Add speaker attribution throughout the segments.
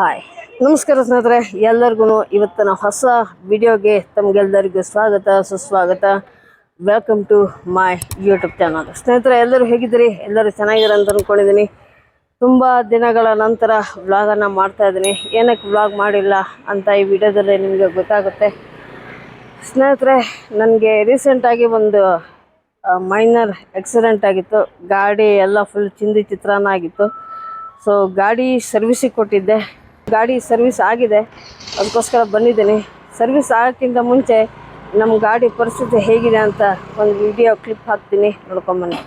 Speaker 1: Hi, ನಮಸ್ಕಾರ ಸ್ನೇಹಿತರೆ. ಎಲ್ಲರಿಗೂ ಇವತ್ತಿನ ಹೊಸ ವಿಡಿಯೋಗೆ ತಮಗೆಲ್ಲರಿಗೂ ಸ್ವಾಗತ ಸುಸ್ವಾಗತ. Welcome to my YouTube channel. ಸ್ನೇಹಿತರೆ, ಎಲ್ಲರೂ ಹೇಗಿದ್ದೀರಿ? ಎಲ್ಲರೂ ಚೆನ್ನಾಗಿರ ಅಂತ ಅಂದ್ಕೊಂಡಿದ್ದೀನಿ. ತುಂಬ ದಿನಗಳ ನಂತರ ವ್ಲಾಗನ್ನು ಮಾಡ್ತಾಯಿದ್ದೀನಿ. ಏನಕ್ಕೆ ವ್ಲಾಗ್ ಮಾಡಿಲ್ಲ ಅಂತ ಈ ವಿಡಿಯೋದಲ್ಲಿ ನಿಮಗೆ ಗೊತ್ತಾಗುತ್ತೆ. ಸ್ನೇಹಿತರೆ, ನನಗೆ ರೀಸೆಂಟಾಗಿ ಒಂದು ಮೈನರ್ ಆಕ್ಸಿಡೆಂಟ್ ಆಗಿತ್ತು. ಗಾಡಿ ಎಲ್ಲ ಫುಲ್ ಚಿಂದಿ ಚಿತ್ರಾನ್ನ ಆಗಿತ್ತು. ಸೊ ಗಾಡಿ ಸರ್ವಿಸಿಗೆ ಕೊಟ್ಟಿದ್ದೆ. ಗಾಡಿ ಸರ್ವಿಸ್ ಆಗಿದೆ, ಅದಕ್ಕೋಸ್ಕರ ಬಂದಿದ್ದೀನಿ. ಸರ್ವಿಸ್ ಆಗೋಕ್ಕಿಂತ ಮುಂಚೆ ನಮ್ಮ ಗಾಡಿ ಪರಿಸ್ಥಿತಿ ಹೇಗಿದೆ ಅಂತ ಒಂದು ವಿಡಿಯೋ ಕ್ಲಿಪ್ ಹಾಕ್ತೀನಿ, ನೋಡ್ಕೊಂಬನ್ನಿ.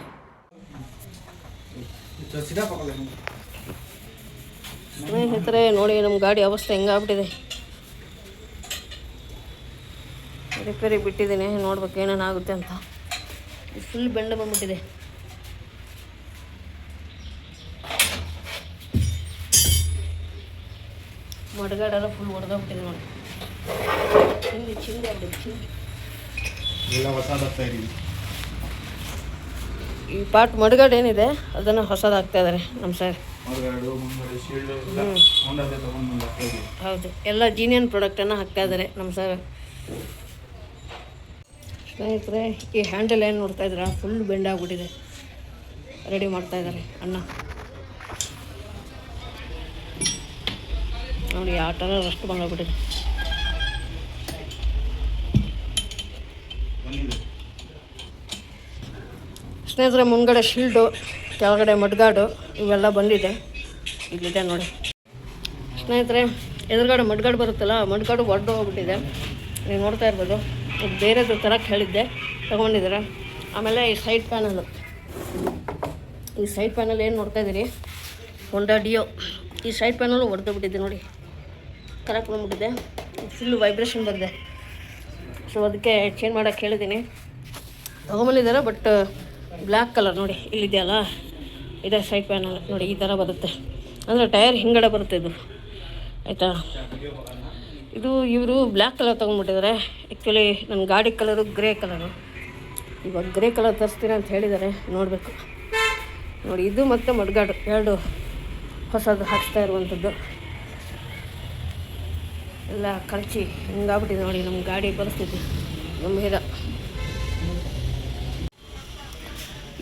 Speaker 1: ಸ್ನೇಹಿತರೆ ನೋಡಿ, ನಮ್ಮ ಗಾಡಿ ಅವಸ್ಥೆ ಹೆಂಗಾಗ್ಬಿಟ್ಟಿದೆ. ರಿಪೇರಿ ಬಿಟ್ಟಿದ್ದೀನಿ, ನೋಡ್ಬೇಕು ಏನೇನಾಗುತ್ತೆ ಅಂತ. ಫುಲ್ ಬೆಂಡ ಬಂದ್ಬಿಟ್ಟಿದೆ. ಮಡ್ಗಾಡೆಲ್ಲ ಫುಲ್ ಹೊಡೆದೋಗ್ಬಿಟ್ಟಿದೆ ನೋಡಿ. ಚಿಂದಿ ಆಗ್ಬಿಟ್ಟಿದೆ. ಈ ಪಾರ್ಟ್ ಮಡ್ಗಾಡು ಏನಿದೆ ಅದನ್ನು ಹೊಸದಾಗ್ತಾ ಇದ್ದಾರೆ ನಮ್ಮ ಸರ್. ಹೌದು, ಎಲ್ಲ ಜೀನಿಯನ್ ಪ್ರಾಡಕ್ಟನ್ನು ಹಾಕ್ತಾ ಇದ್ದಾರೆ ನಮ್ಮ ಸರ್. ಸ್ನೇಹಿತರೆ, ಈ ಹ್ಯಾಂಡಲ್ ಏನು ನೋಡ್ತಾ ಇದ್ದೀರಾ, ಫುಲ್ ಬೆಂಡ್ ಆಗ್ಬಿಟ್ಟಿದೆ. ರೆಡಿ ಮಾಡ್ತಾ ಇದ್ದಾರೆ ಅಣ್ಣ ನೋಡಿ. ಆ ಥರ ರಷ್ಟು ಬಂದೋಗ್ಬಿಟ್ಟಿದೆ. ಸ್ನೇಹಿತರೆ, ಮುಂದ್ಗಡೆ ಶೀಲ್ಡು, ಕೆಳಗಡೆ ಮಡ್ಗಾಡು ಇವೆಲ್ಲ ಬಂದಿದೆ. ಇಲ್ಲಿದೆ ನೋಡಿ ಸ್ನೇಹಿತರೆ. ಎದುರುಗಡೆ ಮಡ್ಗಾಡು ಬರುತ್ತಲ್ಲ, ಮಡ್ಗಾಡು ಒಡ್ಡು ಹೋಗ್ಬಿಟ್ಟಿದೆ. ನೀವು ನೋಡ್ತಾ ಇರ್ಬೋದು. ಬೇರೆದು ತರಕ್ಕೆ ಹೇಳಿದ್ದೆ, ತೊಗೊಂಡಿದ್ದಾರೆ. ಆಮೇಲೆ ಈ ಸೈಡ್ ಪ್ಯಾನಲ್ಲು, ಈ ಸೈಡ್ ಪ್ಯಾನಲ್ ಏನು ನೋಡ್ತಾ ಇದ್ದೀರಿ, ಹೋಂಡಾ ಡಿಯೋ. ಈ ಸೈಡ್ ಪ್ಯಾನಲ್ಲು ಹೊಡೆದೋಗ್ಬಿಟ್ಟಿದೆ ನೋಡಿ, ಕರೆಕ್ಟ್ ಬಂದ್ಬಿಟ್ಟಿದೆ. ಫುಲ್ಲು ವೈಬ್ರೇಷನ್ ಬಂದಿದೆ. ಸೊ ಅದಕ್ಕೆ ಚೇಂಜ್ ಮಾಡೋಕ್ಕೆ ಹೇಳಿದ್ದೀನಿ. ತೊಗೊಂಬಂದಿದ್ದಾರೆ, ಬಟ್ ಬ್ಲ್ಯಾಕ್ ಕಲರ್ ನೋಡಿ ಇಲ್ಲಿದೆಯಲ್ಲ, ಇದೆ ಸೈಡ್ ಪ್ಯಾನಲ್ ನೋಡಿ. ಈ ಥರ ಬರುತ್ತೆ, ಅಂದರೆ ಟೈರ್ ಹಿಂಗಡೆ ಬರುತ್ತೆ ಇದು, ಆಯಿತಾ. ಇದು ಇವರು ಬ್ಲ್ಯಾಕ್ ಕಲರ್ ತೊಗೊಂಡ್ಬಿಟ್ಟಿದ್ದಾರೆ. ಆ್ಯಕ್ಚುಲಿ ನನ್ನ ಗಾಡಿ ಕಲರು ಗ್ರೇ ಕಲರು. ಇವಾಗ ಗ್ರೇ ಕಲರ್ ತರಿಸ್ತೀನಿ ಅಂತ ಹೇಳಿದ್ದಾರೆ, ನೋಡಬೇಕು ನೋಡಿ. ಇದು ಮತ್ತು ಮಡ್ಗಾಡು ಎರಡು ಹೊಸದು ಹಾಕ್ಸ್ತಾ ಇರುವಂಥದ್ದು. ಎಲ್ಲ ಖರ್ಚಿ ಹಿಂಗಾಗ್ಬಿಟ್ಟಿದೆ ನೋಡಿ ನಮ್ಮ ಗಾಡಿ ಪರಿಸ್ಥಿತಿ ಗಂಭೀರ.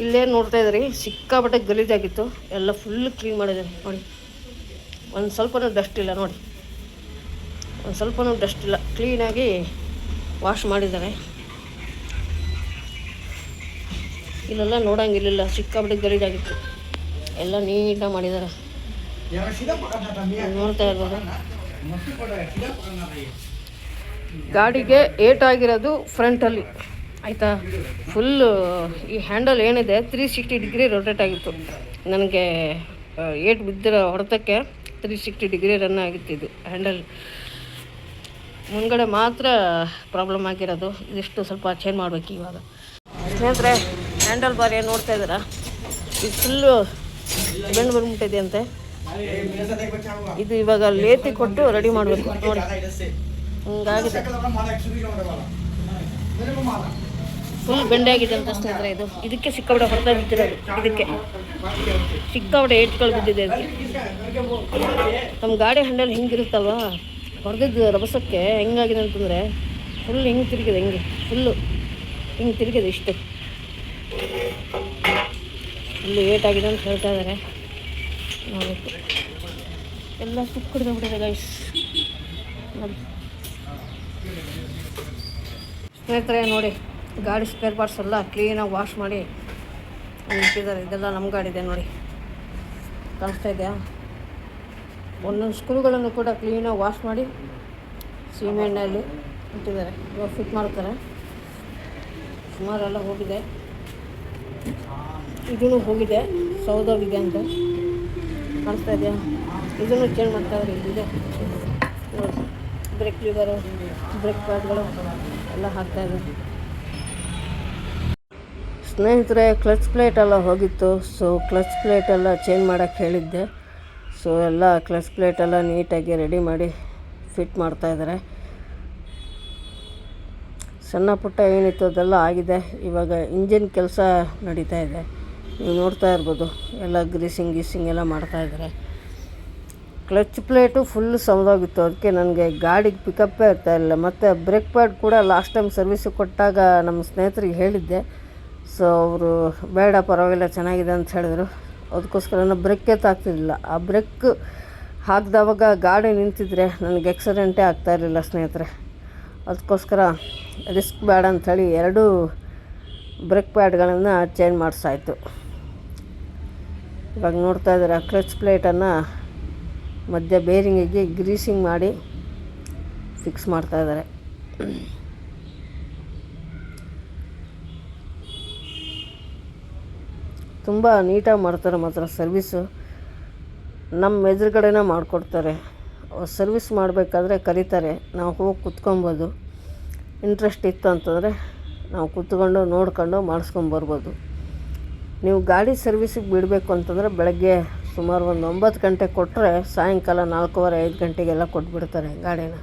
Speaker 1: ಇಲ್ಲೇನು ನೋಡ್ತಾ ಇದ್ರಿ, ಸಿಕ್ಕಾಪಟ್ಟೆ ಗಲೀಜಾಗಿತ್ತು. ಎಲ್ಲ ಫುಲ್ ಕ್ಲೀನ್ ಮಾಡಿದ್ದಾರೆ ನೋಡಿ. ಒಂದು ಸ್ವಲ್ಪನೂ ಡಸ್ಟ್ ಇಲ್ಲ ನೋಡಿ, ಒಂದು ಸ್ವಲ್ಪನೂ ಡಸ್ಟ್ ಇಲ್ಲ. ಕ್ಲೀನಾಗಿ ವಾಶ್ ಮಾಡಿದ್ದಾರೆ. ಇಲ್ಲೆಲ್ಲ ನೋಡೋಂಗಿಲ್ಲ, ಸಿಕ್ಕಾಪಟ್ಟೆ ಗಲೀಜಾಗಿತ್ತು. ಎಲ್ಲ ನೀಟಾಗಿ ಮಾಡಿದ್ದಾರೆ, ನೋಡ್ತಾ ಇರ್ಬೋದು. ಗಾಡಿಗೆ ಏಟಾಗಿರೋದು ಫ್ರಂಟಲ್ಲಿ, ಆಯಿತಾ. ಫುಲ್ಲು ಈ ಹ್ಯಾಂಡಲ್ ಏನಿದೆ 360 ಡಿಗ್ರಿ ರೊಟೇಟ್ ಆಗಿತ್ತು. ನನಗೆ ಏಟು ಬಿದ್ದಿರೋ ಹೊಡೆತಕ್ಕೆ 360 ಡಿಗ್ರಿ ರನ್ ಆಗಿತ್ತು ಇದು ಹ್ಯಾಂಡಲ್. ಮುಂದ್ಗಡೆ ಮಾತ್ರ ಪ್ರಾಬ್ಲಮ್ ಆಗಿರೋದು. ಇದಿಷ್ಟು ಸ್ವಲ್ಪ ಚೇಂಜ್ ಮಾಡಬೇಕು ಇವಾಗ. ಸ್ನೇಹಿತರೆ, ಹ್ಯಾಂಡಲ್ ಬಾರ್ ಏನು ನೋಡ್ತಾ ಇದ್ದೀರಾ, ಇದು ಫುಲ್ಲು ಬೆಂಡು ಬಂದ್ಬಿಟ್ಟಿದೆ ಅಂತೆ. ಇದು ಇವಾಗ ಲೇತಿ ಕೊಟ್ಟು ರೆಡಿ ಮಾಡಬೇಕು ನೋಡಿ. ಹಿಂಗಾಗಿದೆ, ಫುಲ್ ಬೆಂಡಾಗಿದೆ ಅಂತ ಸ್ನೇಹಿತರೆ. ಇದಕ್ಕೆ ಸಿಕ್ಕಾಬಿಡ ಹೊರತಾ ಬಿದ್ದಿರೋದು, ಇದಕ್ಕೆ ಸಿಕ್ಕಾಬಿಡ ಏಟ್ಗಳು ಬಿದ್ದಿದೆ. ನಮ್ಮ ಗಾಡಿ ಹ್ಯಾಂಡಲ್ ಹಿಂಗಿರುತ್ತಲ್ವ, ಹೊಡೆದಿದ್ದು ರಭಸಕ್ಕೆ ಹೆಂಗಾಗಿದೆ ಅಂತಂದರೆ ಫುಲ್ ಹಿಂಗೆ ತಿರುಗಿದೆ, ಹಿಂಗೆ ಫುಲ್ಲು ಹಿಂಗೆ ತಿರುಗಿದೆ. ಇಷ್ಟು ಫುಲ್ಲು ಏಟಾಗಿದೆ ಅಂತ ಹೇಳ್ತಾ ಇದ್ದಾರೆ. ನೋಡಬೇಕು, ಎಲ್ಲ ತುಕ್ಕಿಡ್ದೋಗ್ಬಿಟ್ಟಿದೆ ಗೈಸ್ ನೋಡಿ. ಸ್ನೇಹಿತರೆ ನೋಡಿ, ಗಾಡಿ ಸ್ಪೇರ್ ಪಾರ್ಟ್ಸ್ ಎಲ್ಲ ಕ್ಲೀನಾಗಿ ವಾಶ್ ಮಾಡಿ ಇಟ್ಟಿದ್ದಾರೆ. ಇದೆಲ್ಲ ನಮ್ಮ ಗಾಡಿದೆ ನೋಡಿ, ಕಾಣಿಸ್ತಾ ಇದೆಯಾ. ಒಂದೊಂದು ಸ್ಕ್ರೂಗಳನ್ನು ಕೂಡ ಕ್ಲೀನಾಗಿ ವಾಶ್ ಮಾಡಿ ಸೀಮೆ ಎಣ್ಣೆಯಲ್ಲಿ ಇಟ್ಟಿದ್ದಾರೆ. ಇವಾಗ ಫಿಟ್ ಮಾಡ್ತಾರೆ. ಸುಮಾರೆಲ್ಲ ಹೋಗಿದೆ, ಇದೂ ಹೋಗಿದೆ, ಸೌದೋಗಿದೆ ಅಂತ ಕಾಣಿಸ್ತಾ ಇದೆಯಾ. ಇದನ್ನು ಚೇಂಜ್ ಮಾಡ್ತಾಯಿದ್ದಾರೆ. ಇಲ್ಲಿದೆ ನೋಡಿ, ಬ್ರೇಕ್ ಲಿವರು, ಬ್ರೇಕ್ ಪ್ಯಾಡ್ಗಳು ಎಲ್ಲ ಹಾಕ್ತಾಯಿದ್ದಾರೆ. ಸ್ನೇಹಿತರೆ, ಕ್ಲಚ್ ಪ್ಲೇಟ್ ಎಲ್ಲ ಹೋಗಿತ್ತು. ಸೊ ಕ್ಲಚ್ ಪ್ಲೇಟೆಲ್ಲ ಚೇಂಜ್ ಮಾಡೋಕ್ಕೆ ಹೇಳಿದ್ದೆ. ಸೊ ಎಲ್ಲ ಕ್ಲಚ್ ಪ್ಲೇಟೆಲ್ಲ ನೀಟಾಗಿ ರೆಡಿ ಮಾಡಿ ಫಿಟ್ ಮಾಡ್ತಾಯಿದ್ದಾರೆ. ಸಣ್ಣ ಪುಟ್ಟ ಏನಿತ್ತು ಅದೆಲ್ಲ ಆಗಿದೆ. ಇವಾಗ ಇಂಜಿನ್ ಕೆಲಸ ನಡೀತಾ ಇದೆ. ನೀವು ನೋಡ್ತಾ ಇರ್ಬೋದು, ಎಲ್ಲ ಗ್ರೀಸಿಂಗ್ ಎಲ್ಲ ಮಾಡ್ತಾಯಿದ್ದಾರೆ. ಕ್ಲಚ್ ಪ್ಲೇಟು ಫುಲ್ಲು ಸವದೋಗಿತ್ತು. ಅದಕ್ಕೆ ನನಗೆ ಗಾಡಿಗೆ ಪಿಕಪ್ಪೇ ಇರ್ತಾಯಿರಲಿಲ್ಲ. ಮತ್ತು ಬ್ರೇಕ್ ಪ್ಯಾಡ್ ಕೂಡ ಲಾಸ್ಟ್ ಟೈಮ್ ಸರ್ವಿಸಿಗೆ ಕೊಟ್ಟಾಗ ನಮ್ಮ ಸ್ನೇಹಿತರಿಗೆ ಹೇಳಿದ್ದೆ. ಸೊ ಅವರು ಬೇಡ ಪರವಾಗಿಲ್ಲ ಚೆನ್ನಾಗಿದೆ ಅಂತ ಹೇಳಿದ್ರು. ಅದಕ್ಕೋಸ್ಕರ ನಾನು ಬ್ರೇಕೇ ತಾಗ್ತಿರಲಿಲ್ಲ. ಆ ಬ್ರೇಕ್ ಹಾಕಿದವಾಗ ಗಾಡಿ ನಿಂತಿದ್ರೆ ನನಗೆ ಆಕ್ಸಿಡೆಂಟೇ ಆಗ್ತಾಯಿರಲಿಲ್ಲ ಸ್ನೇಹಿತರೆ. ಅದಕ್ಕೋಸ್ಕರ ರಿಸ್ಕ್ ಬೇಡ ಅಂಥೇಳಿ 2 ಬ್ರೇಕ್ ಪ್ಯಾಡ್ಗಳನ್ನು ಚೇಂಜ್ ಮಾಡಿಸಾಯಿತು. ಇವಾಗ ನೋಡ್ತಾ ಇದ್ದಾರೆ ಕ್ಲಚ್ ಪ್ಲೇಟನ್ನು ಮಧ್ಯ ಬೇರಿಂಗಿಗೆ ಗ್ರೀಸಿಂಗ್ ಮಾಡಿ ಫಿಕ್ಸ್ ಮಾಡ್ತಾಯಿದ್ದಾರೆ. ತುಂಬ ನೀಟಾಗಿ ಮಾಡ್ತಾರೆ ಮಾತ್ರ ಸರ್ವಿಸು. ನಮ್ಮ ಎದುರುಗಡೆನೇ ಮಾಡಿಕೊಡ್ತಾರೆ. ಸರ್ವಿಸ್ ಮಾಡಬೇಕಾದ್ರೆ ಕರೀತಾರೆ, ನಾವು ಹೋಗಿ ಕುತ್ಕೊಬೋದು. ಇಂಟ್ರೆಸ್ಟ್ ಇತ್ತು ಅಂತಂದರೆ ನಾವು ಕುತ್ಕೊಂಡು ನೋಡ್ಕೊಂಡು ಮಾಡಿಸ್ಕೊಂಬರ್ಬೋದು. ನೀವು ಗಾಡಿ ಸರ್ವಿಸಿಗೆ ಬಿಡಬೇಕು ಅಂತಂದರೆ ಬೆಳಗ್ಗೆ ಸುಮಾರು ಒಂದು 9 ಗಂಟೆಗೆ ಕೊಟ್ಟರೆ ಸಾಯಂಕಾಲ 4:15 5 ಗಂಟೆಗೆಲ್ಲ ಕೊಟ್ಬಿಡ್ತಾರೆ ಗಾಡಿನ.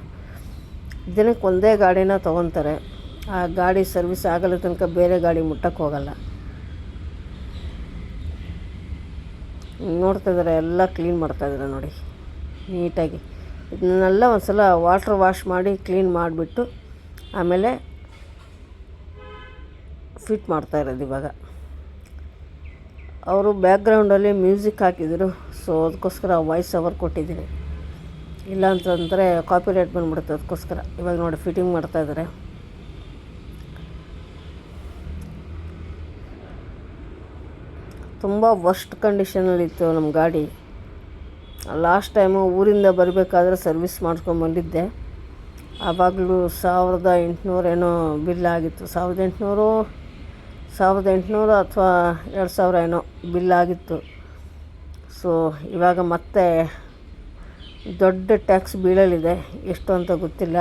Speaker 1: ದಿನಕ್ಕೆ ಒಂದೇ ಗಾಡಿನ ತೊಗೊತಾರೆ. ಆ ಗಾಡಿ ಸರ್ವಿಸ್ ಆಗಲ್ಲ ತನಕ ಬೇರೆ ಗಾಡಿ ಮುಟ್ಟಕ್ಕೆ ಹೋಗಲ್ಲ. ನೋಡ್ತಾಯಿದ್ದಾರೆ ಎಲ್ಲ ಕ್ಲೀನ್ ಮಾಡ್ತಾಯಿದ್ದಾರೆ ನೋಡಿ ನೀಟಾಗಿ. ಇದನ್ನೆಲ್ಲ ಒಂದು ಸಲ ವಾಟ್ರ್ ವಾಶ್ ಮಾಡಿ ಕ್ಲೀನ್ ಮಾಡಿಬಿಟ್ಟು ಆಮೇಲೆ ಫಿಟ್ ಮಾಡ್ತಾಯಿರೋದು. ಇವಾಗ ಅವರು ಬ್ಯಾಕ್ಗ್ರೌಂಡಲ್ಲಿ ಮ್ಯೂಸಿಕ್ ಹಾಕಿದರು. ಸೊ ಅದಕ್ಕೋಸ್ಕರ ವಾಯ್ಸ್ ಓವರ್ ಕೊಟ್ಟಿದ್ದೀನಿ. ಇಲ್ಲ ಅಂತಂದರೆ ಕಾಪಿರೈಟ್ ಬಂದುಬಿಡುತ್ತೆ. ಅದಕ್ಕೋಸ್ಕರ ಇವಾಗ ನೋಡಿ ಫಿಟ್ಟಿಂಗ್ ಮಾಡ್ತಾಯಿದ್ದಾರೆ. ತುಂಬ ವರ್ಸ್ಟ್ ಕಂಡೀಷನಲ್ಲಿತ್ತು ನಮ್ಮ ಗಾಡಿ. ಲಾಸ್ಟ್ ಟೈಮು ಊರಿಂದ ಬರಬೇಕಾದ್ರೆ ಸರ್ವಿಸ್ ಮಾಡ್ಕೊಂಬಂದಿದ್ದೆ. ಆವಾಗಲೂ 1800 ಏನೋ ಬಿಲ್ ಆಗಿತ್ತು. 1800 ಅಥವಾ 2000 ಏನೋ ಬಿಲ್ ಆಗಿತ್ತು. ಸೊ ಇವಾಗ ಮತ್ತೆ ದೊಡ್ಡ ಟ್ಯಾಕ್ಸ್ ಬೀಳಲಿದೆ. ಎಷ್ಟು ಅಂತ ಗೊತ್ತಿಲ್ಲ,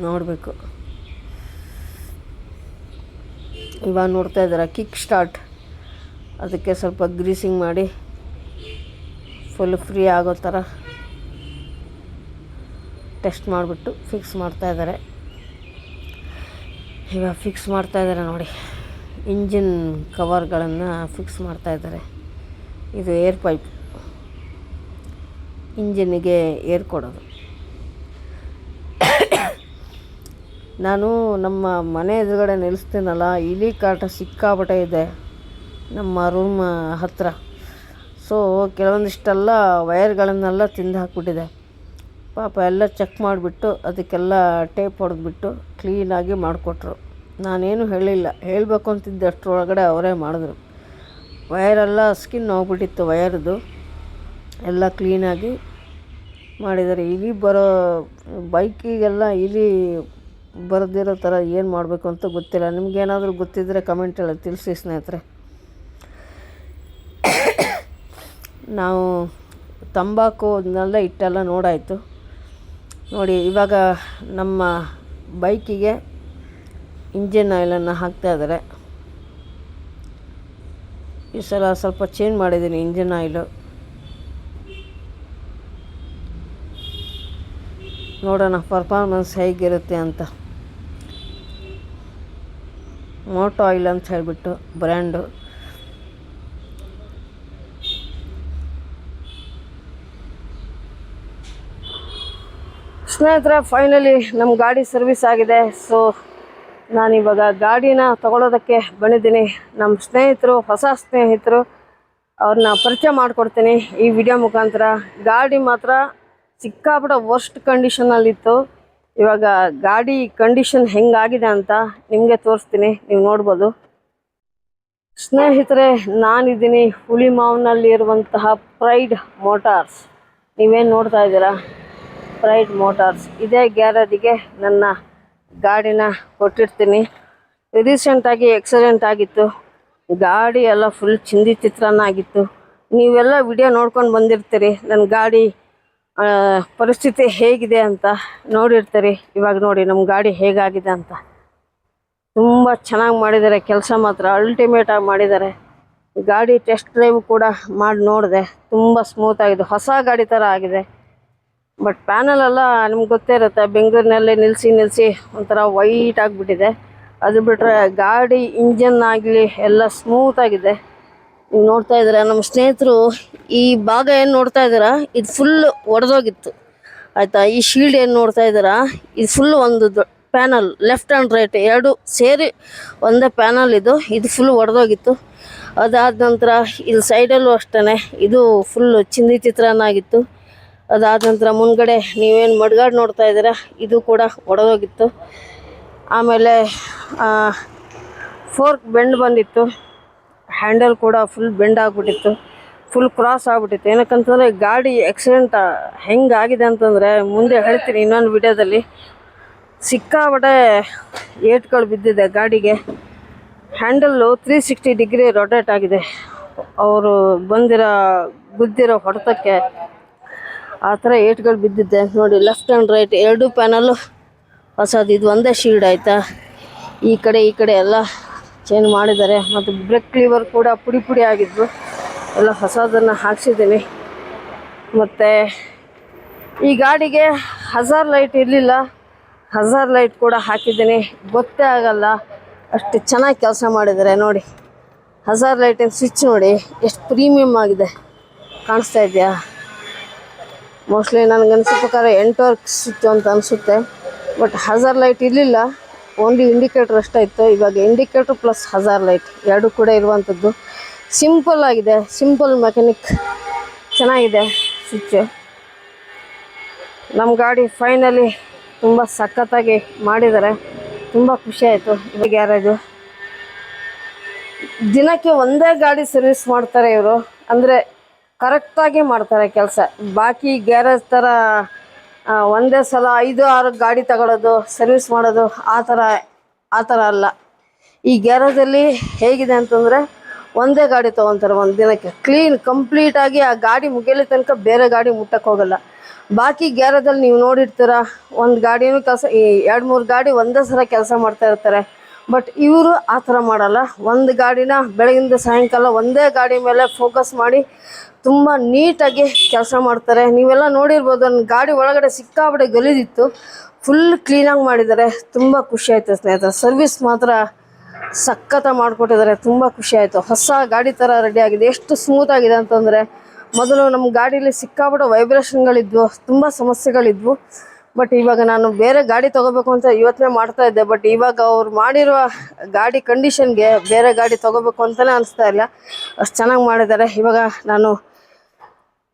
Speaker 1: ನೋಡಬೇಕು. ಇವಾಗ ನೋಡ್ತಾ ಇದ್ದಾರೆ ಕಿಕ್ ಸ್ಟಾರ್ಟ್. ಅದಕ್ಕೆ ಸ್ವಲ್ಪ ಗ್ರೀಸಿಂಗ್ ಮಾಡಿ ಫುಲ್ ಫ್ರೀ ಆಗೋ ಥರ ಟೆಸ್ಟ್ ಮಾಡಿಬಿಟ್ಟು ಫಿಕ್ಸ್ ಮಾಡ್ತಾಯಿದ್ದಾರೆ. ಇವಾಗ ಫಿಕ್ಸ್ ಮಾಡ್ತಾಯಿದ್ದಾರೆ ನೋಡಿ. ಇಂಜಿನ್ ಕವರ್ಗಳನ್ನು ಫಿಕ್ಸ್ ಮಾಡ್ತಾಯಿದ್ದಾರೆ. ಇದು ಏರ್ ಪೈಪ್, ಇಂಜಿನ್ನಿಗೆ ಏರ್ ಕೊಡೋದು. ನಾನು ನಮ್ಮ ಮನೆ ಎದುರುಗಡೆ ನಿಲ್ಲಿಸ್ತೀನಲ್ಲ, ಇಲಿ ಕಾಟ ಸಿಕ್ಕಾಪಟ್ಟೆ ಇದೆ ನಮ್ಮ ರೂಮ್ ಹತ್ತಿರ. ಸೊ ಕೆಲವೊಂದಿಷ್ಟೆಲ್ಲ ವಯರ್ಗಳನ್ನೆಲ್ಲ ತಿಂದು ಹಾಕ್ಬಿಟ್ಟಿದೆ. ಪಾಪ ಎಲ್ಲ ಚೆಕ್ ಮಾಡಿಬಿಟ್ಟು ಅದಕ್ಕೆಲ್ಲ ಟೇಪ್ ಹೊಡೆದ್ಬಿಟ್ಟು ಕ್ಲೀನಾಗಿ ಮಾಡಿಕೊಟ್ರು. ನಾನೇನು ಹೇಳಿಲ್ಲ, ಹೇಳಬೇಕು ಅಂತಿದ್ದೆ ಅಷ್ಟರೊಳಗಡೆ ಅವರೇ ಮಾಡಿದ್ರು. ವಯರೆಲ್ಲ ಸ್ಕಿನ್ ಹೋಗ್ಬಿಟ್ಟಿತ್ತು ವಯರ್ದು, ಎಲ್ಲ ಕ್ಲೀನಾಗಿ ಮಾಡಿದ್ದಾರೆ. ಇಲಿ ಬರೋ ಬೈಕಿಗೆಲ್ಲ ಇಲಿ ಬರದಿರೋ ಥರ ಏನು ಮಾಡಬೇಕು ಅಂತ ಗೊತ್ತಿಲ್ಲ. ನಿಮಗೇನಾದರೂ ಗೊತ್ತಿದ್ದರೆ ಕಮೆಂಟಲ್ಲಿ ತಿಳಿಸಿ ಸ್ನೇಹಿತರೆ. ನಾವು ತಂಬಾಕು ಅದನ್ನೆಲ್ಲ ಇಟ್ಟೆಲ್ಲ ನೋಡಾಯಿತು ನೋಡಿ. ಇವಾಗ ನಮ್ಮ ಬೈಕಿಗೆ ಇಂಜಿನ್ ಆಯಿಲನ್ನು ಹಾಕ್ತಾಯಿದ್ದಾರೆ. ಈ ಸಲ ಸ್ವಲ್ಪ ಚೇಂಜ್ ಮಾಡಿದ್ದೀನಿ ಇಂಜಿನ್ ಆಯಿಲು. ನೋಡೋಣ ಪರ್ಫಾರ್ಮೆನ್ಸ್ ಹೇಗಿರುತ್ತೆ ಅಂತ. ಮೋಟೋ ಆಯಿಲ್ ಅಂತ ಹೇಳಿಬಿಟ್ಟು ಬ್ರ್ಯಾಂಡು. ಸ್ನೇಹಿತರೆ, ಫೈನಲಿ ನಮ್ಮ ಗಾಡಿ ಸರ್ವಿಸ್ ಆಗಿದೆ. ಸೊ ನಾನಿವಾಗ ಗಾಡಿನ ತಗೊಳ್ಳೋದಕ್ಕೆ ಬಂದಿದ್ದೀನಿ. ನಮ್ಮ ಸ್ನೇಹಿತರು, ಹೊಸ ಸ್ನೇಹಿತರು, ಅವ್ರನ್ನ ಪರಿಚಯ ಮಾಡಿಕೊಡ್ತೀನಿ ಈ ವಿಡಿಯೋ ಮುಖಾಂತರ. ಗಾಡಿ ಮಾತ್ರ ಸಿಕ್ಕಾಪಟ್ಟೆ ವರ್ಸ್ಟ್ ಕಂಡೀಷನಲ್ಲಿತ್ತು. ಇವಾಗ ಗಾಡಿ ಕಂಡೀಷನ್ ಹೆಂಗಾಗಿದೆ ಅಂತ ನಿಮಗೆ ತೋರಿಸ್ತೀನಿ, ನೀವು ನೋಡ್ಬೋದು. ಸ್ನೇಹಿತರೆ, ನಾನಿದ್ದೀನಿ ಹುಳಿಮಾವಿನಲ್ಲಿರುವಂತಹ ಪ್ರೈಡ್ ಮೋಟಾರ್ಸ್. ನೀವೇನು ನೋಡ್ತಾ ಇದ್ದೀರಾ, ಪ್ರೈಡ್ ಮೋಟಾರ್ಸ್. ಇದೇ ಗ್ಯಾರೇಜಿಗೆ ನನ್ನ ಗಾಡಿನ ಕೊಟ್ಟಿರ್ತೀನಿ. ರೀಸೆಂಟಾಗಿ ಆಕ್ಸಿಡೆಂಟ್ ಆಗಿತ್ತು. ಗಾಡಿ ಎಲ್ಲ ಫುಲ್ ಚಿಂದಿ ಚಿತ್ರಾನ್ನ ಆಗಿತ್ತು. ನೀವೆಲ್ಲ ವಿಡಿಯೋ ನೋಡ್ಕೊಂಡು ಬಂದಿರ್ತೀರಿ, ನನ್ನ ಗಾಡಿ ಪರಿಸ್ಥಿತಿ ಹೇಗಿದೆ ಅಂತ ನೋಡಿರ್ತೀರಿ. ಇವಾಗ ನೋಡಿ ನಮ್ಮ ಗಾಡಿ ಹೇಗಾಗಿದೆ ಅಂತ. ತುಂಬ ಚೆನ್ನಾಗಿ ಮಾಡಿದ್ದಾರೆ ಕೆಲಸ, ಮಾತ್ರ ಅಲ್ಟಿಮೇಟಾಗಿ ಮಾಡಿದ್ದಾರೆ. ಗಾಡಿ ಟೆಸ್ಟ್ ಡ್ರೈವ್ ಕೂಡ ಮಾಡಿ ನೋಡಿದೆ, ತುಂಬ ಸ್ಮೂತಾಗಿದೆ, ಹೊಸ ಗಾಡಿ ಥರ ಆಗಿದೆ. ಬಟ್ ಪ್ಯಾನಲೆಲ್ಲ ನಿಮ್ಗೆ ಗೊತ್ತೇ ಇರುತ್ತೆ, ಬೆಂಗಳೂರಿನಲ್ಲೇ ನಿಲ್ಲಿಸಿ ಒಂಥರ ವೈಟ್ ಆಗಿಬಿಟ್ಟಿದೆ. ಅದು ಬಿಟ್ಟರೆ ಗಾಡಿ ಇಂಜನ್ ಆಗಲಿ ಎಲ್ಲ ಸ್ಮೂತಾಗಿದೆ. ನೀವು ನೋಡ್ತಾ ಇದ್ದೀರಾ ನಮ್ಮ ಸ್ನೇಹಿತರು ಈ ಭಾಗ ಏನು ನೋಡ್ತಾ ಇದ್ದೀರಾ ಇದು ಫುಲ್ ಒಡೆದೋಗಿತ್ತು ಆಯಿತಾ. ಈ ಶೀಲ್ಡ್ ಏನು ನೋಡ್ತಾ ಇದ್ದೀರಾ ಇದು ಫುಲ್ ಒಂದು ಪ್ಯಾನಲ್ ಲೆಫ್ಟ್ ಆ್ಯಂಡ್ ರೈಟ್ ಎರಡು ಸೇರಿ ಒಂದೇ ಪ್ಯಾನಲ್ ಇದು ಫುಲ್ ಒಡೆದೋಗಿತ್ತು. ಅದಾದ ನಂತರ ಇಲ್ಲಿ ಸೈಡಲ್ಲೂ ಅಷ್ಟೇ ಇದು ಫುಲ್ ಚಿಂದಿ ಚಿತ್ರಾನ್ನ ಆಗಿತ್ತು. ಅದಾದ ನಂತರ ಮುಂದ್ಗಡೆ ನೀವೇನು ಮಡ್ಗಾಡು ನೋಡ್ತಾ ಇದ್ದೀರಾ ಇದು ಕೂಡ ಒಡೆದೋಗಿತ್ತು. ಆಮೇಲೆ ಫೋರ್ಕ್ ಬೆಂಡ್ ಬಂದಿತ್ತು, ಹ್ಯಾಂಡಲ್ ಕೂಡ ಫುಲ್ ಬೆಂಡ್ ಆಗಿಬಿಟ್ಟಿತ್ತು, ಫುಲ್ ಕ್ರಾಸ್ ಆಗಿಬಿಟ್ಟಿತ್ತು. ಏನಕ್ಕಂತಂದರೆ ಗಾಡಿ ಆಕ್ಸಿಡೆಂಟ್ ಹೆಂಗಾಗಿದೆ ಅಂತಂದರೆ ಮುಂದೆ ಹೇಳ್ತೀನಿ ಇನ್ನೊಂದು ವಿಡಿಯೋದಲ್ಲಿ. ಸಿಕ್ಕಾಪಟ್ಟೆ ಏಟ್ಗಳು ಬಿದ್ದಿದೆ ಗಾಡಿಗೆ. ಹ್ಯಾಂಡಲ್ಲು 360 ಡಿಗ್ರಿ ರೊಟೇಟ್ ಆಗಿದೆ. ಅವರು ಗುದ್ದಿರೋ ಹೊಡೆತಕ್ಕೆ ಆ ಥರ ಏಟ್ಗಳು ಬಿದ್ದಿದ್ದೆ ನೋಡಿ. ಲೆಫ್ಟ್ ಆ್ಯಂಡ್ ರೈಟ್ ಎರಡೂ ಪ್ಯಾನಲ್ಲು ಹೊಸದು, ಇದು ಒಂದೇ ಶೀಲ್ಡ್ ಆಯಿತಾ. ಈ ಕಡೆ ಎಲ್ಲ ಚೇಂಜ್ ಮಾಡಿದ್ದಾರೆ. ಮತ್ತು ಬ್ರೇಕ್ ಲಿವರ್ ಕೂಡ ಪುಡಿ ಆಗಿದ್ವು, ಎಲ್ಲ ಹೊಸದನ್ನು ಹಾಕ್ಸಿದ್ದೀನಿ. ಮತ್ತು ಈ ಗಾಡಿಗೆ ಹಜಾರ್ ಲೈಟ್ ಇರಲಿಲ್ಲ, ಹಜಾರ್ ಲೈಟ್ ಕೂಡ ಹಾಕಿದ್ದೀನಿ. ಗೊತ್ತೇ ಆಗಲ್ಲ ಅಷ್ಟು ಚೆನ್ನಾಗಿ ಕೆಲಸ ಮಾಡಿದ್ದಾರೆ ನೋಡಿ. ಹಜಾರ್ ಲೈಟಿನ ಸ್ವಿಚ್ ನೋಡಿ ಎಷ್ಟು ಪ್ರೀಮಿಯಮ್ ಆಗಿದೆ, ಕಾಣಿಸ್ತಾ ಇದೆಯಾ? ಮೋಸ್ಟ್ಲಿ ನನಗನ್ಸೋ ಪ್ರಕಾರ 8 ವರ್ಕ್ ಸ್ವಿಚ್ ಅಂತ ಅನಿಸುತ್ತೆ. ಬಟ್ ಹಜಾರ್ ಲೈಟ್ ಇರಲಿಲ್ಲ, ಓನ್ಲಿ ಇಂಡಿಕೇಟ್ರ್ ಅಷ್ಟೇ ಇತ್ತು. ಇವಾಗ ಇಂಡಿಕೇಟ್ರ್ ಪ್ಲಸ್ ಹಜಾರ್ ಲೈಟ್ ಎರಡೂ ಕೂಡ ಇರುವಂಥದ್ದು. ಸಿಂಪಲ್ ಆಗಿದೆ, ಸಿಂಪಲ್ ಮೆಕ್ಯಾನಿಕ್, ಚೆನ್ನಾಗಿದೆ ಸ್ವಿಚ್ಚು. ನಮ್ಮ ಗಾಡಿ ಫೈನಲಿ ತುಂಬ ಸಖತ್ತಾಗಿ ಮಾಡಿದ್ದಾರೆ, ತುಂಬ ಖುಷಿಯಾಯಿತು. ಇವಾಗ ಗ್ಯಾರೇಜು ದಿನಕ್ಕೆ ಒಂದೇ ಗಾಡಿ ಸರ್ವಿಸ್ ಮಾಡ್ತಾರೆ ಇವರು, ಅಂದರೆ ಕರೆಕ್ಟಾಗಿ ಮಾಡ್ತಾರೆ ಕೆಲಸ. ಬಾಕಿ ಗ್ಯಾರೇಜ್ ಥರ ಒಂದೇ ಸಲ 5-6 ಗಾಡಿ ತಗೊಳ್ಳೋದು ಸರ್ವಿಸ್ ಮಾಡೋದು ಆ ಥರ ಅಲ್ಲ. ಈ ಗ್ಯಾರೇಜಲ್ಲಿ ಹೇಗಿದೆ ಅಂತಂದರೆ ಒಂದೇ ಗಾಡಿ ತೊಗೊತಾರೆ ಒಂದು ದಿನಕ್ಕೆ, ಕ್ಲೀನ್ ಕಂಪ್ಲೀಟಾಗಿ ಆ ಗಾಡಿ ಮುಗಿಯಲಿ ತನಕ ಬೇರೆ ಗಾಡಿ ಮುಟ್ಟಕ್ಕೆ ಹೋಗಲ್ಲ. ಬಾಕಿ ಗ್ಯಾರೇಜಲ್ಲಿ ನೀವು ನೋಡಿರ್ತೀರ ಒಂದು ಗಾಡಿನೂ ಕೆಲಸ 2-3 ಗಾಡಿ ಒಂದೇ ಸಲ ಕೆಲಸ ಮಾಡ್ತಾ ಇರ್ತಾರೆ. ಬಟ್ ಇವರು ಆ ಥರ ಮಾಡಲ್ಲ. ಒಂದು ಗಾಡಿನ ಬೆಳಗಿಂದ ಸಾಯಂಕಾಲ ಒಂದೇ ಗಾಡಿ ಮೇಲೆ ಫೋಕಸ್ ಮಾಡಿ ತುಂಬ ನೀಟಾಗಿ ಕೆಲಸ ಮಾಡ್ತಾರೆ. ನೀವೆಲ್ಲ ನೋಡಿರ್ಬೋದು, ಒಂದು ಗಾಡಿ ಒಳಗಡೆ ಸಿಕ್ಕಾಪಟ್ಟೆ ಗಲೀಜಿತ್ತು, ಫುಲ್ ಕ್ಲೀನಾಗಿ ಮಾಡಿದ್ದಾರೆ. ತುಂಬ ಖುಷಿಯಾಯಿತು ಸ್ನೇಹಿತರೆ. ಸರ್ವಿಸ್ ಮಾತ್ರ ಸಖತ್ತಾಗಿ ಮಾಡಿಕೊಟ್ಟಿದ್ದಾರೆ, ತುಂಬ ಖುಷಿಯಾಯಿತು. ಹೊಸ ಗಾಡಿ ಥರ ರೆಡಿ ಆಗಿದೆ. ಎಷ್ಟು ಸ್ಮೂತಾಗಿದೆ ಅಂತಂದರೆ, ಮೊದಲು ನಮ್ಮ ಗಾಡೀಲಿ ಸಿಕ್ಕಾಪಟ್ಟೆ ವೈಬ್ರೇಷನ್ಗಳಿದ್ವು, ತುಂಬ ಸಮಸ್ಯೆಗಳಿದ್ವು. ಬಟ್ ಇವಾಗ ನಾನು ಬೇರೆ ಗಾಡಿ ತೊಗೋಬೇಕು ಅಂತ ಯೋಚನೆ ಮಾಡ್ತಾ ಇದ್ದೆ. ಬಟ್ ಇವಾಗ ಅವ್ರು ಮಾಡಿರುವ ಗಾಡಿ ಕಂಡೀಷನ್ಗೆ ಬೇರೆ ಗಾಡಿ ತೊಗೋಬೇಕು ಅಂತಲೇ ಅನಿಸ್ತಾ ಇಲ್ಲ, ಅಷ್ಟು ಚೆನ್ನಾಗಿ ಮಾಡಿದ್ದಾರೆ. ಇವಾಗ ನಾನು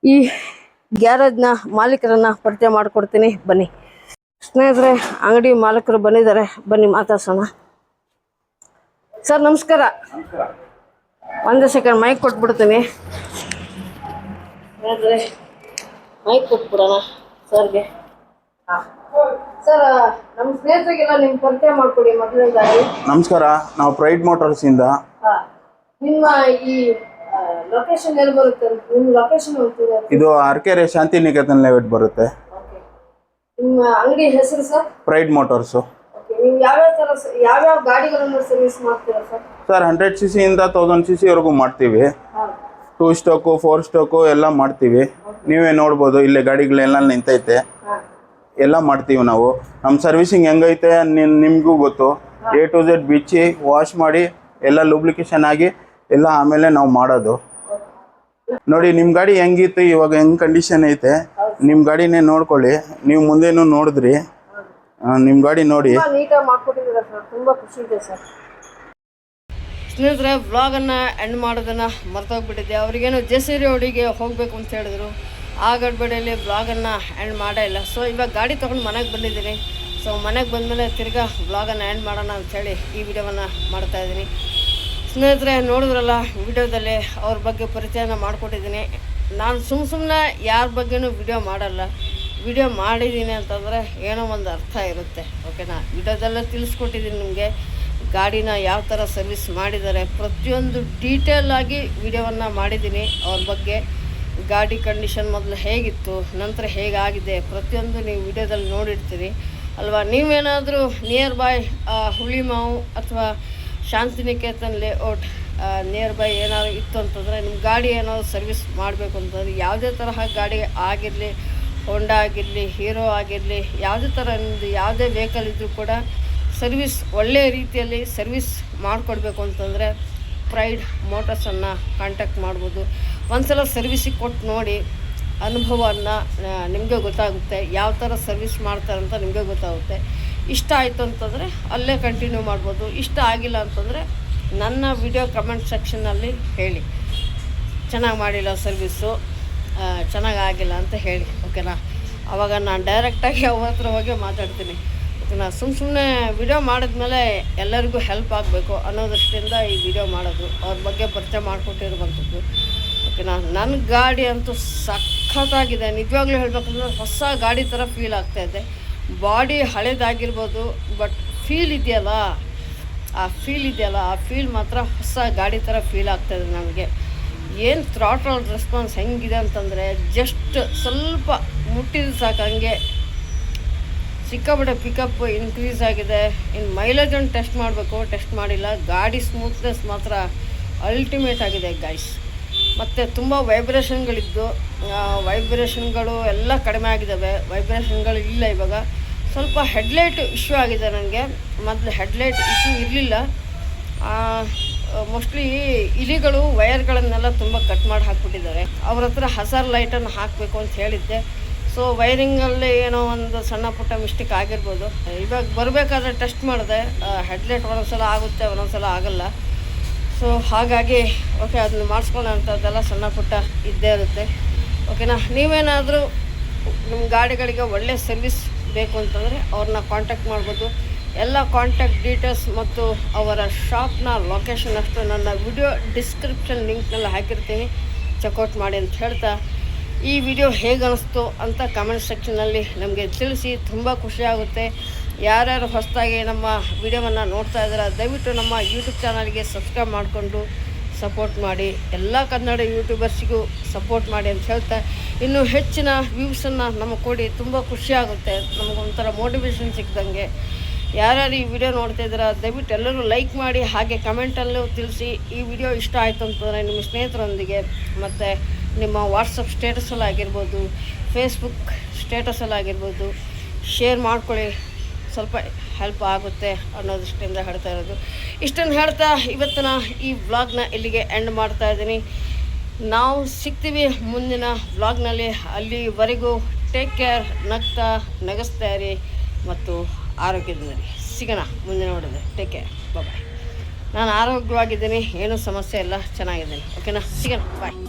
Speaker 1: ಈ ಗ್ಯಾರೇಜ್ನ ಮಾಲೀಕರನ್ನು ಪರಿಚಯ ಮಾಡಿಕೊಡ್ತೀನಿ, ಬನ್ನಿ ಸ್ನೇಹಿತರೆ. ಅಂಗಡಿ ಮಾಲೀಕರು ಬಂದಿದ್ದಾರೆ, ಬನ್ನಿ ಮಾತಾಡ್ಸೋಣ. ಸರ್ ನಮಸ್ಕಾರ. ಒಂದೇ ಸೆಕೆಂಡ್ ಮೈಕ್ ಕೊಟ್ಬಿಡ್ತೀನಿ ಸ್ನೇಹಿತರೆ, ಮೈಕ್ ಕೊಟ್ಬಿಡೋಣ ಸರ್ಗೆ. ಸರ್ ನಮ್ಮ ಸ್ನೇಹಿತರಿಗೆಲ್ಲ ನಿಮ್ಮ ಪರಿಚಯ ಮಾಡಿಕೊಡಿ ಮೊದಲನೇದಾಗಿ.
Speaker 2: ನಮಸ್ಕಾರ, ನಾವು ಪ್ರೈಡ್ ಮೋಟಾರ್ಸಿಂದ.
Speaker 1: ನಿಮ್ಮ ಈ ಲೊಕೇಶನ್ ಎಲ್ಲಿ ಬರುತ್ತೆ? ನಿಮ್ಮ ಲೊಕೇಶನ್ ಹೇಳ್ತೀರಾ?
Speaker 2: ಇದು ಆರ್ಕೆರೆ ಶಾಂತಿನಿಕೇತನ್ ಲೇಔಟ್ ಬರುತ್ತೆ.
Speaker 1: ನಿಮ್ಮ ಅಂಗಡಿ ಹೆಸರು ಸರ್?
Speaker 2: Pride motors.
Speaker 1: ನೀವು ಯಾವ್ಯಾವ ಗಾಡಿಗಳನ್ನು ಸರ್ವಿಸ್ ಮಾಡ್ತೀರಾ ಸರ್?
Speaker 2: ಸರ್ 100 cc ಇಂದ 1000 cc ವರೆಗೂ ಮಾಡ್ತೀವಿ. 2 ಸ್ಟೋಕು 4 ಸ್ಟೋಕು ಎಲ್ಲ ಮಾಡ್ತೀವಿ. ನೀವೇ ನೋಡ್ಬೋದು, ಇಲ್ಲೇ ಗಾಡಿಗಳೆಲ್ಲ ನಿಂತೈತೆ, ಎಲ್ಲ ಮಾಡ್ತೀವಿ ನಾವು. ನಮ್ಮ ಸರ್ವಿಸಿಂಗ್ ಹೆಂಗೈತೆ ನಿಮಗೂ ಗೊತ್ತು. A to Z ಬಿಚ್ಚಿ ವಾಶ್ ಮಾಡಿ ಎಲ್ಲ ಲೂಬ್ಲಿಕೇಶನ್ ಆಗಿ ಎಲ್ಲ ಆಮೇಲೆ ನಾವು ಮಾಡೋದು. ನೋಡಿ ನಿಮ್ಮ ಗಾಡಿ ಹೆಂಗಿತ್ತು, ಇವಾಗ ಹೆಂಗೆ ಕಂಡೀಷನ್ ಐತೆ, ನಿಮ್ಮ ಗಾಡಿನೇ ನೋಡ್ಕೊಳ್ಳಿ. ನೀವು ಮುಂದೆನೂ ನೋಡಿದ್ರಿ, ನಿಮ್ಮ ಗಾಡಿ ನೋಡಿ.
Speaker 1: ನೀಟಾಗಿ ಮಾಡ್ಕೊಟ್ಟಿದ್ದೀರಾ ಸರ್, ತುಂಬ ಖುಷಿ ಇದೆ ಸರ್. ಸ್ನೇಹಿತರೆ, ವ್ಲಾಗನ್ನು ಎಂಡ್ ಮಾಡೋದನ್ನು ಮರ್ತೋಗ್ಬಿಟ್ಟಿದ್ದೆ. ಅವ್ರಿಗೇನು ಜೆಸಿರಿ ರೋಡಿಗೆ ಹೋಗಬೇಕು ಅಂತ ಹೇಳಿದ್ರು, ಆ ಗಡ್ಬಡಿಯಲ್ಲಿ ವ್ಲಾಗನ್ನು ಎಂಡ್ ಮಾಡೇ ಇಲ್ಲ. ಸೊ ಇವಾಗ ಗಾಡಿ ತೊಗೊಂಡು ಮನೆಗೆ ಬಂದಿದ್ದೀನಿ. ಸೊ ಮನೆಗೆ ಬಂದಮೇಲೆ ತಿರ್ಗಾ ವ್ಲಾಗನ್ನು ಎಂಡ್ ಮಾಡೋಣ ಅಂಥೇಳಿ ಈ ವಿಡಿಯೋವನ್ನು ಮಾಡ್ತಾಯಿದ್ದೀನಿ. ಸ್ನೇಹಿತರೆ, ನೋಡಿದ್ರಲ್ಲ ವಿಡಿಯೋದಲ್ಲಿ ಅವ್ರ ಬಗ್ಗೆ ಪರಿಚಯನ ಮಾಡಿಕೊಟ್ಟಿದ್ದೀನಿ. ನಾನು ಸುಮ್ಮನೆ ಯಾರ ಬಗ್ಗೆನೂ ವಿಡಿಯೋ ಮಾಡಲ್ಲ. ವಿಡಿಯೋ ಮಾಡಿದ್ದೀನಿ ಅಂತಂದರೆ ಏನೋ ಒಂದು ಅರ್ಥ ಇರುತ್ತೆ, ಓಕೆನಾ? ವಿಡಿಯೋದಲ್ಲೇ ತಿಳಿಸ್ಕೊಟ್ಟಿದ್ದೀನಿ ನಿಮಗೆ. ಗಾಡಿನ ಯಾವ ಥರ ಸರ್ವಿಸ್ ಮಾಡಿದ್ದಾರೆ ಪ್ರತಿಯೊಂದು ಡೀಟೇಲಾಗಿ ವಿಡಿಯೋವನ್ನು ಮಾಡಿದ್ದೀನಿ. ಅವ್ರ ಬಗ್ಗೆ ಗಾಡಿ ಕಂಡೀಷನ್ ಮೊದಲು ಹೇಗಿತ್ತು, ನಂತರ ಹೇಗಾಗಿದೆ, ಪ್ರತಿಯೊಂದು ನೀವು ವಿಡಿಯೋದಲ್ಲಿ ನೋಡಿರ್ತೀರಿ ಅಲ್ವಾ. ನೀವೇನಾದರೂ ನಿಯರ್ ಬೈ ಹುಳಿಮಾವು ಅಥವಾ ಶಾಂತಿನಿಕೇತನ್ ಲೇಔಟ್ ನಿಯರ್ ಬೈ ಏನಾದ್ರು ಇತ್ತು ಅಂತಂದರೆ, ನಿಮ್ಮ ಗಾಡಿ ಏನಾದರೂ ಸರ್ವಿಸ್ ಮಾಡಬೇಕು ಅಂತಂದರೆ, ಯಾವುದೇ ತರಹ ಗಾಡಿ ಆಗಿರಲಿ, ಹೋಂಡಾ ಆಗಿರಲಿ, ಹೀರೋ ಆಗಿರಲಿ, ಯಾವುದೇ ಥರ ನಿಮ್ಮದು ಯಾವುದೇ ವೆಹಿಕಲ್ ಇದ್ದರೂ ಕೂಡ ಸರ್ವಿಸ್ ಒಳ್ಳೆಯ ರೀತಿಯಲ್ಲಿ ಸರ್ವಿಸ್ ಮಾಡಿಕೊಡ್ಬೇಕು ಅಂತಂದರೆ ಪ್ರೈಡ್ ಮೋಟರ್ಸನ್ನು ಕಾಂಟ್ಯಾಕ್ಟ್ ಮಾಡ್ಬೋದು. ಒಂದ್ಸಲ ಸರ್ವಿಸಿಗೆ ಕೊಟ್ಟು ನೋಡಿ, ಅನುಭವವನ್ನು ನಿಮಗೆ ಗೊತ್ತಾಗುತ್ತೆ, ಯಾವ ಥರ ಸರ್ವಿಸ್ ಮಾಡ್ತಾರಂತ ನಿಮಗೆ ಗೊತ್ತಾಗುತ್ತೆ. ಇಷ್ಟ ಆಯಿತು ಅಂತಂದರೆ ಅಲ್ಲೇ ಕಂಟಿನ್ಯೂ ಮಾಡ್ಬೋದು. ಇಷ್ಟ ಆಗಿಲ್ಲ ಅಂತಂದರೆ ನನ್ನ ವಿಡಿಯೋ ಕಮೆಂಟ್ ಸೆಕ್ಷನ್ನಲ್ಲಿ ಹೇಳಿ, ಚೆನ್ನಾಗಿ ಮಾಡಿಲ್ಲ ಸರ್ವಿಸ್ಸು, ಚೆನ್ನಾಗಾಗಿಲ್ಲ ಅಂತ ಹೇಳಿ, ಓಕೆನಾ. ಆವಾಗ ನಾನು ಡೈರೆಕ್ಟಾಗಿ ಅವ್ರ ಹತ್ರ ಹೋಗಿ ಮಾತಾಡ್ತೀನಿ, ಓಕೆನಾ. ಸುಮ್ಮನೆ ವಿಡಿಯೋ ಮಾಡಿದ್ಮೇಲೆ ಎಲ್ಲರಿಗೂ ಹೆಲ್ಪ್ ಆಗಬೇಕು ಅನ್ನೋ ದೃಷ್ಟಿಯಿಂದ ಈ ವಿಡಿಯೋ ಮಾಡೋದು, ಅವ್ರ ಬಗ್ಗೆ ಪರಿಚಯ ಮಾಡಿಕೊಟ್ಟಿರುವಂಥದ್ದು, ಓಕೆನಾ. ನನ್ನ ಗಾಡಿ ಅಂತೂ ಸಖತ್ತಾಗಿದೆ, ನಿಜವಾಗ್ಲೂ ಹೇಳಬೇಕಂದ್ರೆ ಹೊಸ ಗಾಡಿ ಥರ ಫೀಲ್ ಆಗ್ತಾಯಿದೆ. ಬಾಡಿ ಹಳೇದಾಗಿರ್ಬೋದು, ಬಟ್ ಫೀಲ್ ಇದೆಯಲ್ಲ, ಆ ಫೀಲ್ ಮಾತ್ರ ಹೊಸ ಗಾಡಿ ಥರ ಫೀಲ್ ಆಗ್ತಾಯಿದೆ ನನಗೆ. ಏನು ಥ್ರಾಟಲ್ ರೆಸ್ಪಾನ್ಸ್ ಹೆಂಗಿದೆ ಅಂತಂದರೆ, ಜಸ್ಟ್ ಸ್ವಲ್ಪ ಮುಟ್ಟಿದ ಸಾಕು ಹಂಗೆ ಸಿಕ್ಕಾಬಿಟ್ಟೆ ಪಿಕಪ್ ಇನ್ಕ್ರೀಸ್ ಆಗಿದೆ. ಇನ್ನು ಮೈಲೇಜನ್ನು ಟೆಸ್ಟ್ ಮಾಡಬೇಕು, ಟೆಸ್ಟ್ ಮಾಡಿಲ್ಲ. ಗಾಡಿ ಸ್ಮೂತ್ನೆಸ್ ಮಾತ್ರ ಅಲ್ಟಿಮೇಟ್ ಆಗಿದೆ ಗೈಸ್. ಮತ್ತು ತುಂಬ ವೈಬ್ರೇಷನ್ಗಳಿದ್ದು, ವೈಬ್ರೇಷನ್ಗಳು ಎಲ್ಲ ಕಡಿಮೆ ಆಗಿದ್ದಾವೆ, ವೈಬ್ರೇಷನ್ಗಳು ಇಲ್ಲ ಇವಾಗ. ಸ್ವಲ್ಪ ಹೆಡ್ಲೈಟ್ ಇಶ್ಯೂ ಆಗಿದೆ ನನಗೆ, ಮೊದಲು ಹೆಡ್ಲೈಟ್ ಇಶ್ಯೂ ಇರಲಿಲ್ಲ. ಮೋಸ್ಟ್ಲಿ ಇಲಿಗಳು ವೈರ್ಗಳನ್ನೆಲ್ಲ ತುಂಬ ಕಟ್ ಮಾಡಿ ಹಾಕ್ಬಿಟ್ಟಿದ್ದಾರೆ. ಅವ್ರ ಹತ್ರ ಹಜಾರ್ ಲೈಟನ್ನು ಹಾಕಬೇಕು ಅಂತ ಹೇಳಿದ್ದೆ. ಸೊ ವೈರಿಂಗಲ್ಲಿ ಏನೋ ಒಂದು ಸಣ್ಣ ಪುಟ್ಟ ಮಿಸ್ಟೇಕ್ ಆಗಿರ್ಬೋದು. ಇವಾಗ ಬರಬೇಕಾದ್ರೆ ಟೆಸ್ಟ್ ಮಾಡಿದೆ, ಹೆಡ್ಲೈಟ್ ಒಂದೊಂದ್ಸಲ ಆಗುತ್ತೆ, ಒಂದೊಂದ್ಸಲ ಆಗಲ್ಲ. ಸೊ ಹಾಗಾಗಿ ಓಕೆ, ಅದನ್ನು ಮಾಡಿಸ್ಕೊಳ್ಳೋ ಅಂಥದ್ದೆಲ್ಲ ಸಣ್ಣ ಪುಟ್ಟ ಇದ್ದೇ ಇರುತ್ತೆ, ಓಕೆನಾ. ನೀವೇನಾದರೂ ನಿಮ್ಮ ಗಾಡಿಗಳಿಗೆ ಒಳ್ಳೆಯ ಸರ್ವಿಸ್ ಬೇಕು ಅಂತಂದರೆ ಅವ್ರನ್ನ ಕಾಂಟ್ಯಾಕ್ಟ್ ಮಾಡ್ಬೋದು. ಎಲ್ಲ ಕಾಂಟ್ಯಾಕ್ಟ್ ಡೀಟೇಲ್ಸ್ ಮತ್ತು ಅವರ ಶಾಪ್ನ ಲೊಕೇಶನ್ ಅಷ್ಟು ನನ್ನ ವಿಡಿಯೋ ಡಿಸ್ಕ್ರಿಪ್ಷನ್ ಲಿಂಕ್ನಲ್ಲಿ ಹಾಕಿರ್ತೀನಿ, ಚೆಕ್ಔಟ್ ಮಾಡಿ ಅಂತ ಹೇಳ್ತಾ, ಈ ವಿಡಿಯೋ ಹೇಗೆ ಅನ್ನಿಸ್ತು ಅಂತ ಕಮೆಂಟ್ ಸೆಕ್ಷನ್ನಲ್ಲಿ ನಮಗೆ ತಿಳಿಸಿ. ತುಂಬ ಖುಷಿಯಾಗುತ್ತೆ. ಯಾರ್ಯಾರು ಹೊಸದಾಗಿ ನಮ್ಮ ವಿಡಿಯೋವನ್ನು ನೋಡ್ತಾ ಇದ್ದಾರೆ, ದಯವಿಟ್ಟು ನಮ್ಮ ಯೂಟ್ಯೂಬ್ ಚಾನಲ್ಗೆ ಸಬ್ಸ್ಕ್ರೈಬ್ ಮಾಡಿಕೊಂಡು ಸಪೋರ್ಟ್ ಮಾಡಿ. ಎಲ್ಲ ಕನ್ನಡ ಯೂಟ್ಯೂಬರ್ಸಿಗೂ ಸಪೋರ್ಟ್ ಮಾಡಿ ಅಂತ ಹೇಳ್ತಾ, ಇನ್ನೂ ಹೆಚ್ಚಿನ ವ್ಯೂಸನ್ನು ನಮಗೆ ಕೊಡಿ, ತುಂಬ ಖುಷಿಯಾಗುತ್ತೆ, ನಮಗೊಂಥರ ಮೋಟಿವೇಶನ್ ಸಿಕ್ಕಿದಂಗೆ. ಯಾರ್ಯಾರು ಈ ವಿಡಿಯೋ ನೋಡ್ತಾ ಇದ್ದೀರಾ ದಯವಿಟ್ಟು ಎಲ್ಲರೂ ಲೈಕ್ ಮಾಡಿ, ಹಾಗೆ ಕಮೆಂಟಲ್ಲೂ ತಿಳಿಸಿ. ಈ ವಿಡಿಯೋ ಇಷ್ಟ ಆಯಿತು ಅಂತಂದರೆ ನಿಮ್ಮ ಸ್ನೇಹಿತರೊಂದಿಗೆ ಮತ್ತು ನಿಮ್ಮ ವಾಟ್ಸಪ್ ಸ್ಟೇಟಸಲ್ಲಿ ಆಗಿರ್ಬೋದು, ಫೇಸ್ಬುಕ್ ಸ್ಟೇಟಸಲ್ಲಿ ಆಗಿರ್ಬೋದು ಶೇರ್ ಮಾಡ್ಕೊಳ್ಳಿ, ಸ್ವಲ್ಪ ಹೆಲ್ಪ್ ಆಗುತ್ತೆ ಅನ್ನೋ ದೃಷ್ಟಿಯಿಂದ ಹೇಳ್ತಾ ಇರೋದು. ಇಷ್ಟನ್ನು ಹೇಳ್ತಾ ಇವತ್ತಿನ ಈ ವ್ಲಾಗ್ನ ಇಲ್ಲಿಗೆ ಎಂಡ್ ಮಾಡ್ತಾ ಇದ್ದೀನಿ. ನಾವು ಸಿಗ್ತೀವಿ ಮುಂದಿನ ವ್ಲಾಗ್ನಲ್ಲಿ. ಅಲ್ಲಿವರೆಗೂ ಟೇಕ್ ಕೇರ್, ನಗ್ತಾ ನಗಿಸ್ತಾ ಇರಿ ಮತ್ತು ಆರೋಗ್ಯದಿಂದರಿ. ಸಿಗೋಣ ಮುಂದಿನ ನೋಡಿದ್ರೆ. ಟೇಕ್ ಕೇರ್, ಬಾಯ್. ನಾನು ಆರೋಗ್ಯವಾಗಿದ್ದೀನಿ, ಏನೂ ಸಮಸ್ಯೆ ಇಲ್ಲ, ಚೆನ್ನಾಗಿದ್ದೀನಿ, ಓಕೆನಾ. ಸಿಗೋಣ, ಬಾಯ್.